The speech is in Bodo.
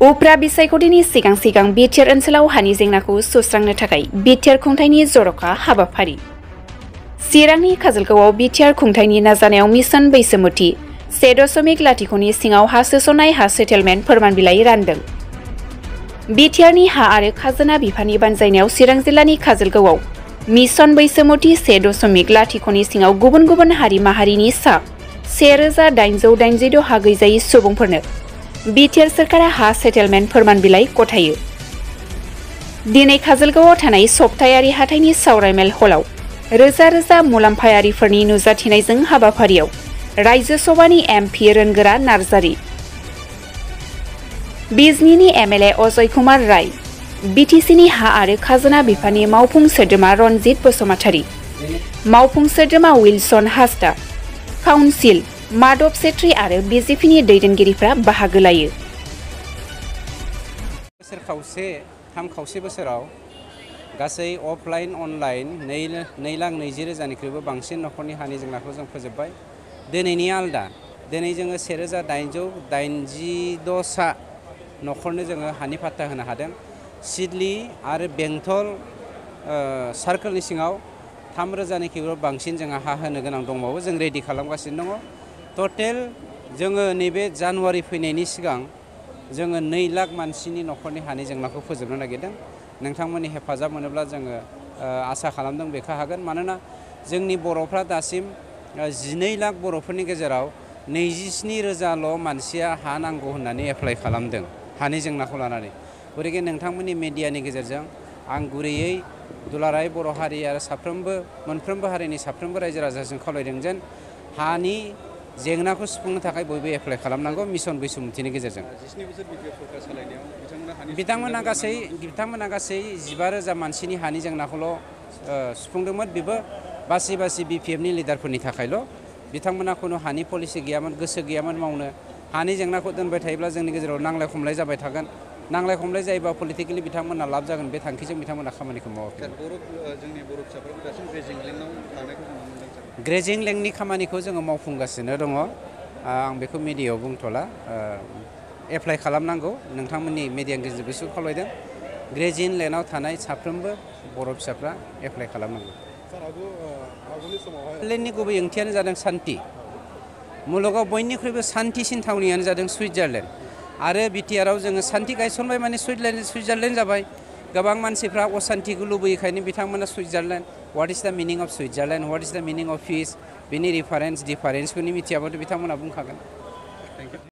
उफ्रा बिसायख'थिनि सिगां बिटिआर ओनसोलाव हानि जेंनाखौ सुस्रांनो थाखाय बिटिआर खुंथायनि जर'खा हाबाफारि। चिरांनि काजलगावआव बिटिआर खुंथायनि नाजानायाव मिशन बैसोमुथि 1.0 सिङाव हा सोस'नाय हा सेटेलमेन्ट फोरमान बिलाइ रानदों। बिटिआरनि हा आरो खाजोना बिफाननि बानजायनायाव चिरां जिल्लानि काजलगावआव मिशन बैसोमुथि 1.0 सिङाव गुबुन गुबुन हारि माहारिनि सा 1886 हा गैजायै सुबुंफोरनो बिटिआर सोरखारा हा सेटेलमेन्ट फोरमान बिलाइ गथायो। दिनै काजलगावआव थानाय सप्तायारि हाथाइनि सावरायमेल हलाव रोजा रोजा मुलाम्फायारिफोरनि नुजाथिनायजों हाबाफारियाव रायजो सभानि एमपि रोनगोरा नार्जारी, बिजनीनि एमएलए अजय कुमार राय, बिटिसिनि हा आरो खाजोना बिफाननि मावफुं सोद्रोमा रनजित बसुमतारी, मावफुं सोद्रोमा विल्सन हासदा, काउन्सिल माधव सेट्री आरो बिजेपिनि दैदेनगिरिफ्रा बाहागो लायो। बोसोर खावसे 3 खावसे बोसोराव गासै अफलाइन अनलाइन 2,20,000निख्रुइबो बांसिन नखरनि हानि जेंनाखौ जों फोजोबबाय। दिनैनि आलदा, दिनै जोङो 1,886 सा नखरनो जोङो हानि फाट्टा होनो हादों। सिडली आरो बेंटल सार्कोलनि सिङाव 3,000निख्रुइबो बांसिन जोंहा हा होनो गोनां दंबावो। जों रेडि खालामगासिनो दङ। टटेल जोङो नैबे जानुवारि फैनायनि सिगां जोङो 2 लाख मानसिनि नखरनि हानि जेंनाखौ फोजोबनो नागिरदों। नोंथांमोननि हेफाजाब मोनोब्ला जोङो आसा खालामदों बेखौ हागोन। मानोना जोंनि बर'फ्रा दासिम 12 लाख बर'फोरनि गेजेराव 27,000ल' मानसिया हा नांगौ होननानै एप्लाइ खालामदों हानि जेंनाखौ लानानै। गतिके नोंथांमोननि मेडियानि गेजेरजों आं गुरैयै दुलाराय बर' हारि आरो मोनफ्रोमबो हारिनि साफ्रोमबो रायजो राजाजों खावलायदों जेन हानि जेंनाखौ सुफुंनो थाखाय बयबो एप्लाइ खालामनांगौ मिशन बैसोमुथिनि गेजेरजों। 17 बोसोर बिटिआर सरकार सालायनायाव बिथांमोना गासै 15,000 मानसिनि हानि जेंनाखौल' सुफुंदोंमोन। बेबो बासि बिपिएफनि लिडारफोरनि थाखायल'। बिथांमोना खुनु हानि पलिसि गैयामोन, गोसो गैयामोन मावनो। हानि जेंनाखौ दोनबाय थायोब्ला जोंनि गेजेराव नांलाय खमलाय जाबाय थागोन। नांलाय खमलाय जायोबा पलिटिकेलि बिथांमोना लाब जागोन, बे थांखिजों बिथांमोना खामानिखौ मावाखै। जोंनि बर' फिसाफोरखौ दासिम ग्रेजिं लेंकआव थानायखौ जों नुनो मोनदों। ग्रेजिं लेंकनि खामानिखौ जोङो मावफुंगासिनो दङ। आं बेखौ मिडियायाव बुंथ'ला। एप्लाइ खालामनांगौ, नोंथांमोननि मिडियानि गेजेरजों बिसोरखौ खावलायदों। ग्रेजिं लेन्डआव थानाय साफ्रोमबो बर' फिसाफ्रा एप्लाइ खालामनांगौ। लेन्डनि गुबै ओंथियानो जादों सान्थि। मुलुगाव बयनिख्रुइबो सान्थिसिन थावनियानो जादों सुइजारलेण्ड। आरो बिटिआरआव जोङो सान्थि गायसनबाय माने सुइजारलेण्ड जाबाय। गोबां मानसिफ्रा असान्थिखौ लुबैखायनो बिथांमोना सुइजारलेण्ड। व्हाट इज द मिनिं अफ सुइजारलेण्ड, व्हाट इज द मिनिं अफ पिस, बिनि डिफारेन्सखौनि मिथियाबाथ' बिथांमोना बुंखागोन।